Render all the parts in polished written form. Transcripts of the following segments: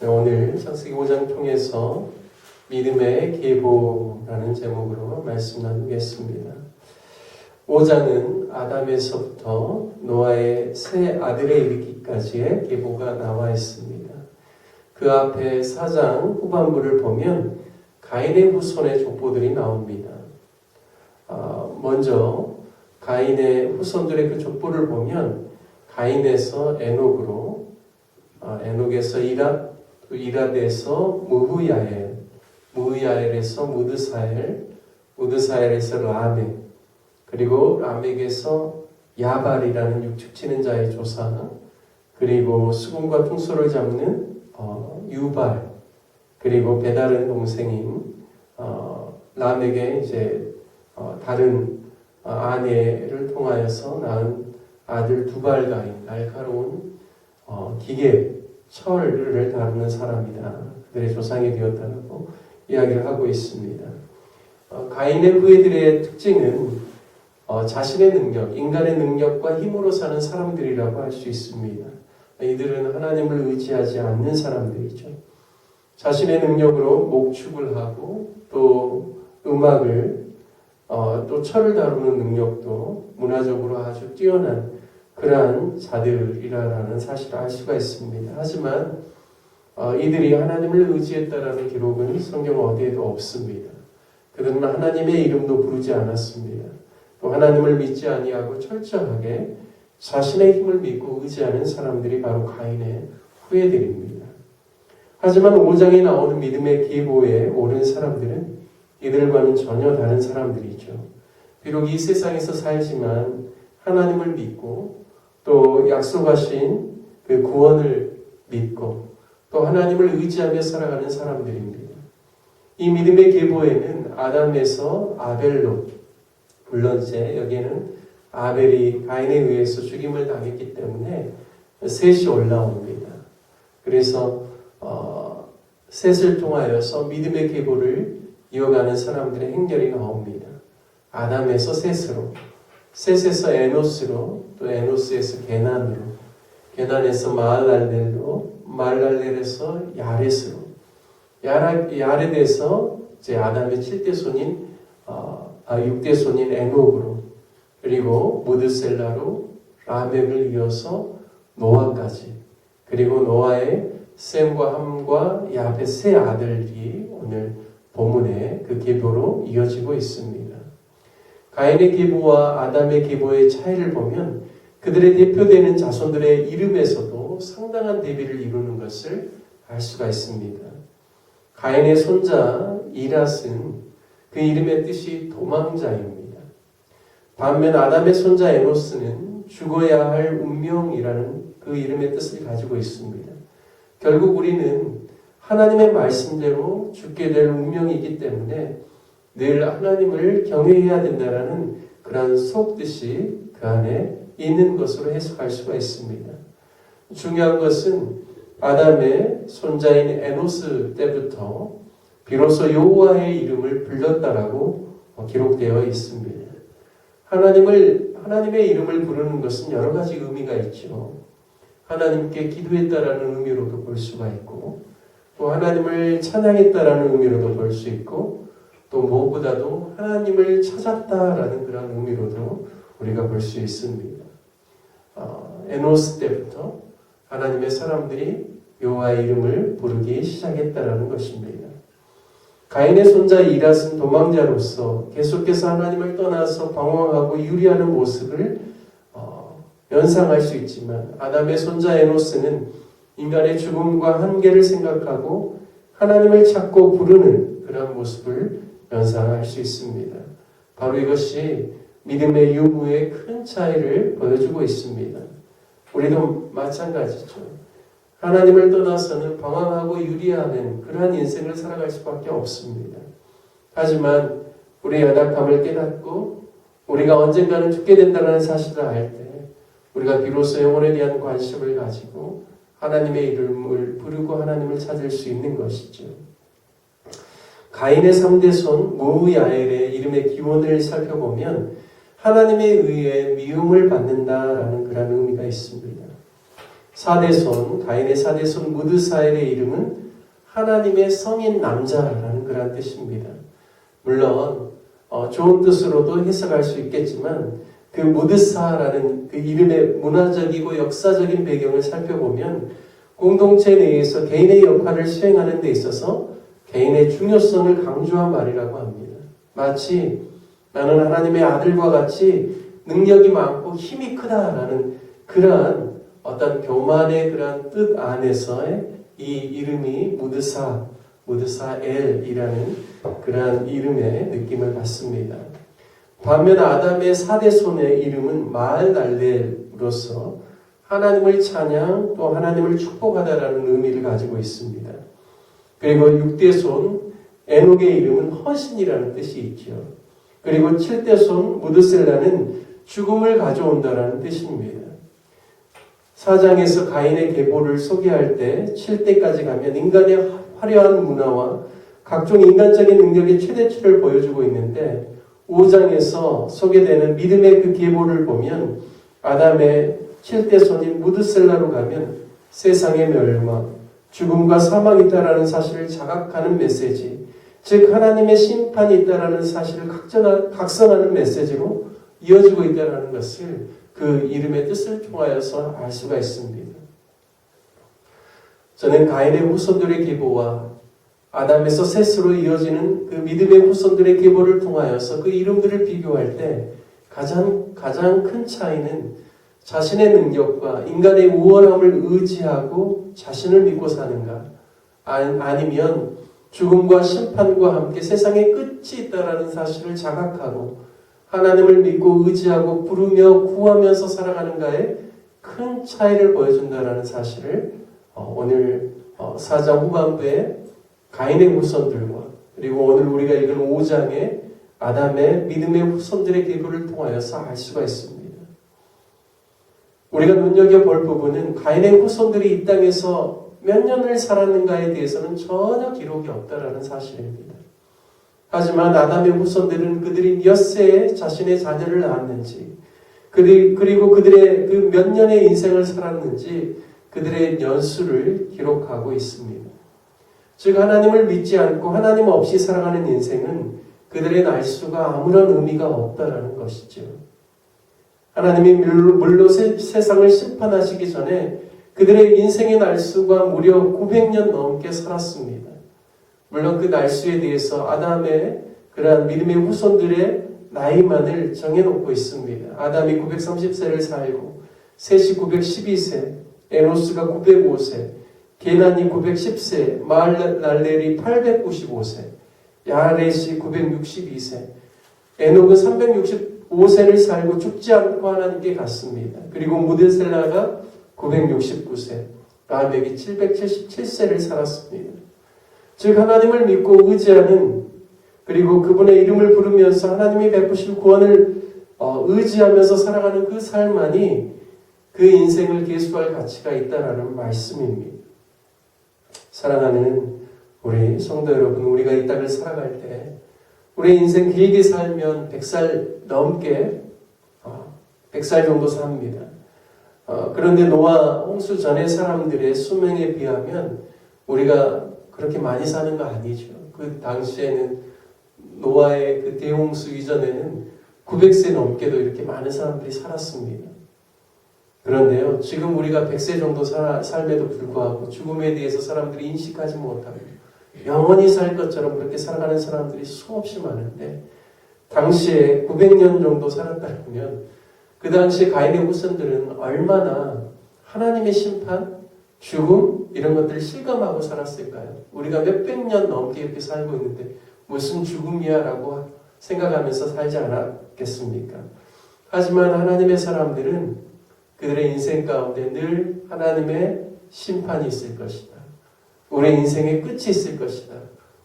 오늘 창세기 5장 통해서 믿음의 계보라는 제목으로 말씀 나누겠습니다. 5장은 아담에서부터 노아의 세 아들에 이르기까지의 계보가 나와 있습니다. 그 앞에 4장 후반부를 보면 가인의 후손의 족보들이 나옵니다. 먼저 가인의 후손들의 그 족보를 보면 가인에서 에녹으로, 에녹에서 이라드에서 무후야엘, 무후야엘에서 무드사엘, 무드사엘에서 라멕, 그리고 라멕에서 야발이라는 육축치는 자의 조상, 그리고 수금과 퉁소를 잡는 유발, 그리고 배다른 동생인 라멕의 이제 다른 아내를 통하여서 낳은 아들 두발가인, 날카로운 기계, 철을 다루는 사람이다. 그들의 조상이 되었다고 이야기를 하고 있습니다. 가인의 후예들의 특징은 자신의 능력, 인간의 능력과 힘으로 사는 사람들이라고 할 수 있습니다. 이들은 하나님을 의지하지 않는 사람들이죠. 자신의 능력으로 목축을 하고 또 음악을 또 철을 다루는 능력도 문화적으로 아주 뛰어난 그러한 자들이라는 사실을 알 수가 있습니다. 하지만 이들이 하나님을 의지했다라는 기록은 성경 어디에도 없습니다. 그들은 하나님의 이름도 부르지 않았습니다. 또 하나님을 믿지 아니하고 철저하게 자신의 힘을 믿고 의지하는 사람들이 바로 가인의 후예들입니다. 하지만 5장에 나오는 믿음의 계보에 오른 사람들은 이들과는 전혀 다른 사람들이죠. 비록 이 세상에서 살지만 하나님을 믿고 또 약속하신 그 구원을 믿고 또 하나님을 의지하며 살아가는 사람들입니다. 이 믿음의 계보에는 아담에서 아벨로, 물론 이제 여기에는 아벨이 가인에 의해서 죽임을 당했기 때문에 셋이 올라옵니다. 그래서 셋을 통하여서 믿음의 계보를 이어가는 사람들의 행렬이 나옵니다. 아담에서 셋으로, 셋에서 에노스로, 또 에노스에서 게난으로, 게난에서 마할랄렐로, 마할랄렐에서 야렛으로, 야렛에서 이제 아담의 7대 손인 6대 손인 에녹으로, 그리고 무드셀라로 라멕을 이어서 노아까지, 그리고 노아의 셈과 함과 야벳 세 아들이 오늘 본문의 그 계보로 이어지고 있습니다. 가인의 계보와 아담의 계보의 차이를 보면 그들의 대표되는 자손들의 이름에서도 상당한 대비를 이루는 것을 알 수가 있습니다. 가인의 손자 이랏은 그 이름의 뜻이 도망자입니다. 반면 아담의 손자 에노스는 죽어야 할 운명이라는 그 이름의 뜻을 가지고 있습니다. 결국 우리는 하나님의 말씀대로 죽게 될 운명이기 때문에 늘 하나님을 경외해야 된다는 그런 속뜻이 그 안에 있는 것으로 해석할 수가 있습니다. 중요한 것은 아담의 손자인 에노스 때부터 비로소 여호와의 이름을 불렀다라고 기록되어 있습니다. 하나님의 이름을 부르는 것은 여러 가지 의미가 있죠. 하나님께 기도했다라는 의미로도 볼 수가 있고, 또 하나님을 찬양했다라는 의미로도 볼 수 있고, 또 무엇보다도 하나님을 찾았다라는 그런 의미로도 우리가 볼 수 있습니다. 에노스 때부터 하나님의 사람들이 여호와의 이름을 부르기 시작했다라는 것입니다. 가인의 손자 이랏은 도망자로서 계속해서 하나님을 떠나서 방황하고 유리하는 모습을 연상할 수 있지만, 아담의 손자 에노스는 인간의 죽음과 한계를 생각하고 하나님을 찾고 부르는 그런 모습을 연상할 수 있습니다. 바로 이것이 믿음의 유무의 큰 차이를 보여주고 있습니다. 우리도 마찬가지죠. 하나님을 떠나서는 방황하고 유리하는 그러한 인생을 살아갈 수밖에 없습니다. 하지만 우리의 연약함을 깨닫고 우리가 언젠가는 죽게 된다는 사실을 알 때 우리가 비로소 영혼에 대한 관심을 가지고 하나님의 이름을 부르고 하나님을 찾을 수 있는 것이죠. 가인의 3대 손 무야엘의 이름의 기원을 살펴보면 하나님에 의해 미움을 받는다라는 그런 의미가 있습니다. 사대손, 가인의 사대손 무드사엘의 이름은 하나님의 성인 남자라는 그런 뜻입니다. 물론 좋은 뜻으로도 해석할 수 있겠지만 그 무드사라는 그 이름의 문화적이고 역사적인 배경을 살펴보면 공동체 내에서 개인의 역할을 수행하는 데 있어서 개인의 중요성을 강조한 말이라고 합니다. 마치 나는 하나님의 아들과 같이 능력이 많고 힘이 크다라는 그러한 어떤 교만의 그러한 뜻 안에서의 이 이름이 무드사엘이라는 그러한 이름의 느낌을 받습니다. 반면 아담의 사대손의 이름은 마알랄렐로서 하나님을 찬양 또 하나님을 축복하다라는 의미를 가지고 있습니다. 그리고 6대손 에녹의 이름은 허신이라는 뜻이 있죠. 그리고 7대손 무드셀라는 죽음을 가져온다라는 뜻입니다. 4장에서 가인의 계보를 소개할 때 7대까지 가면 인간의 화려한 문화와 각종 인간적인 능력의 최대치를 보여주고 있는데 5장에서 소개되는 믿음의 그 계보를 보면 아담의 7대손인 무드셀라로 가면 세상의 멸망, 죽음과 사망이 있다라는 사실을 자각하는 메시지, 즉 하나님의 심판이 있다라는 사실을 각성하는 메시지로 이어지고 있다는 것을 그 이름의 뜻을 통하여서 알 수가 있습니다. 저는 가인의 후손들의 계보와 아담에서 셋으로 이어지는 그 믿음의 후손들의 계보를 통하여서 그 이름들을 비교할 때 가장 큰 차이는 자신의 능력과 인간의 우월함을 의지하고 자신을 믿고 사는가, 아니면 죽음과 심판과 함께 세상의 끝이 있다라는 사실을 자각하고 하나님을 믿고 의지하고 부르며 구하면서 살아가는가에 큰 차이를 보여준다라는 사실을 오늘 4장 후반부에 가인의 후손들과 그리고 오늘 우리가 읽은 5장의 아담의 믿음의 후손들의 계보를 통하여서 알 수가 있습니다. 우리가 눈여겨볼 부분은 가인의 후손들이 이 땅에서 몇 년을 살았는가에 대해서는 전혀 기록이 없다라는 사실입니다. 하지만 아담의 후손들은 그들이 몇 세에 자신의 자녀를 낳았는지 그리고 그들의 그 몇 년의 인생을 살았는지 그들의 연수를 기록하고 있습니다. 즉 하나님을 믿지 않고 하나님 없이 살아가는 인생은 그들의 날수가 아무런 의미가 없다라는 것이죠. 하나님이 물로 세상을 심판하시기 전에 그들의 인생의 날수가 무려 900년 넘게 살았습니다. 물론 그 날수에 대해서 아담의 그러한 믿음의 후손들의 나이만을 정해놓고 있습니다. 아담이 930세를 살고 셋이 912세, 에노스가 905세, 게난이 910세, 마알랄렐이 895세, 야렛이 962세, 에녹은 365세를 살고 죽지 않고 하나님께 갔습니다. 그리고 무드셀라가 969세, 라멕이 777세를 살았습니다. 즉 하나님을 믿고 의지하는 그리고 그분의 이름을 부르면서 하나님이 베푸실 구원을 의지하면서 살아가는 그 삶만이 그 인생을 계수할 가치가 있다라는 말씀입니다. 사랑하는 우리 성도 여러분, 우리가 이 땅을 살아갈 때 우리 인생 길게 살면 100살 넘게 100살 정도 삽니다. 그런데 노아 홍수 전의 사람들의 수명에 비하면 우리가 그렇게 많이 사는 거 아니죠. 그 당시에는 노아의 그 대홍수 이전에는 900세 넘게도 이렇게 많은 사람들이 살았습니다. 그런데요, 지금 우리가 100세 정도 삶에도 불구하고 죽음에 대해서 사람들이 인식하지 못하고 영원히 살 것처럼 그렇게 살아가는 사람들이 수없이 많은데 당시에 900년 정도 살았다면 그 당시에 가인의 후손들은 얼마나 하나님의 심판, 죽음 이런 것들을 실감하고 살았을까요? 우리가 몇백 년 넘게 이렇게 살고 있는데 무슨 죽음이야 라고 생각하면서 살지 않았겠습니까? 하지만 하나님의 사람들은 그들의 인생 가운데 늘 하나님의 심판이 있을 것이다. 우리 인생의 끝이 있을 것이다.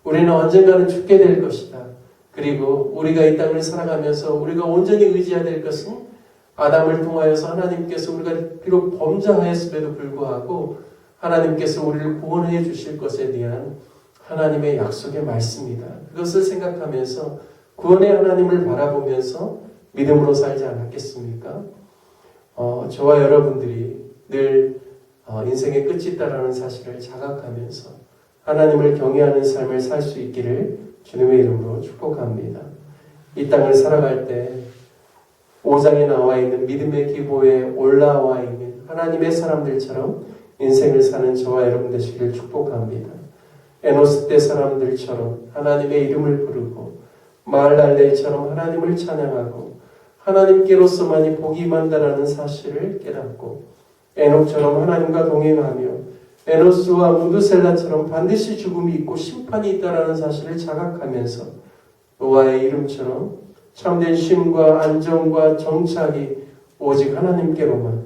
우리는 언젠가는 죽게 될 것이다. 그리고 우리가 이 땅을 살아가면서 우리가 온전히 의지해야 될 것은 아담을 통하여서 하나님께서 우리가 비록 범죄하였음에도 불구하고 하나님께서 우리를 구원해 주실 것에 대한 하나님의 약속의 말씀이다. 그것을 생각하면서 구원의 하나님을 바라보면서 믿음으로 살지 않았겠습니까? 저와 여러분들이 늘 인생의 끝이 있다라는 사실을 자각하면서 하나님을 경외하는 삶을 살 수 있기를 주님의 이름으로 축복합니다. 이 땅을 살아갈 때 5장에 나와 있는 믿음의 기보에 올라와 있는 하나님의 사람들처럼 인생을 사는 저와 여러분 되시기를 축복합니다. 에노스 때 사람들처럼 하나님의 이름을 부르고 마할랄레처럼 하나님을 찬양하고 하나님께로서만이 복이 임한다라는 사실을 깨닫고 에녹처럼 하나님과 동행하며 에노스와 무드셀라처럼 반드시 죽음이 있고 심판이 있다라는 사실을 자각하면서 노아의 이름처럼 참된 쉼과 안정과 정착이 오직 하나님께로만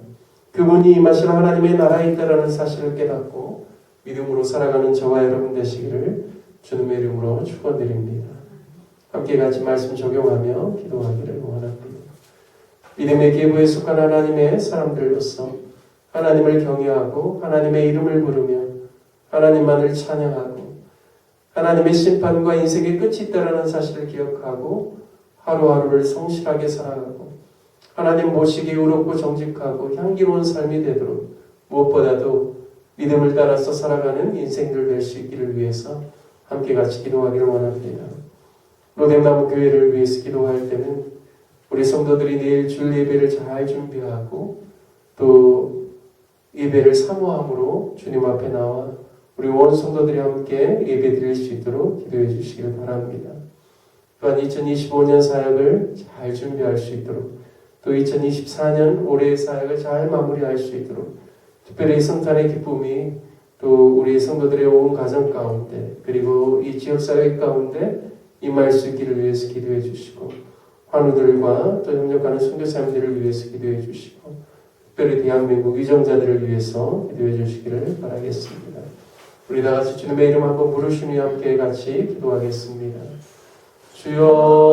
그분이 임하시는 하나님의 나라에 있다라는 사실을 깨닫고 믿음으로 살아가는 저와 여러분 되시기를 주님의 이름으로 축원드립니다. 함께 같이 말씀 적용하며 기도하기를 원합니다. 믿음의 계보에 속한 하나님의 사람들로서 하나님을 경외하고 하나님의 이름을 부르며 하나님만을 찬양하고 하나님의 심판과 인생의 끝이 있다라는 사실을 기억하고 하루하루를 성실하게 살아가고 하나님 모시기 의롭고 정직하고 향기로운 삶이 되도록 무엇보다도 믿음을 따라서 살아가는 인생들 될 수 있기를 위해서 함께 같이 기도하기를 원합니다. 로뎀나무 교회를 위해서 기도할 때는 우리 성도들이 내일 주일 예배를 잘 준비하고 또 예배를 사모함으로 주님 앞에 나와 우리 온 성도들이 함께 예배 드릴 수 있도록 기도해 주시길 바랍니다. 또한 2025년 사역을 잘 준비할 수 있도록 또 2024년 올해의 사역을 잘 마무리할 수 있도록 특별히 성탄의 기쁨이 또 우리 성도들의 온 가정 가운데 그리고 이 지역사회 가운데 임할 수 있기를 위해서 기도해 주시고 환우들과 또 협력하는 선교사님들을 위해서 기도해 주시고 특별히 대한민국 위정자들을 위해서 기도해 주시기를 바라겠습니다. 우리 다 같이 주님의 이름 한번 부르시며 함께 같이 기도하겠습니다. 주여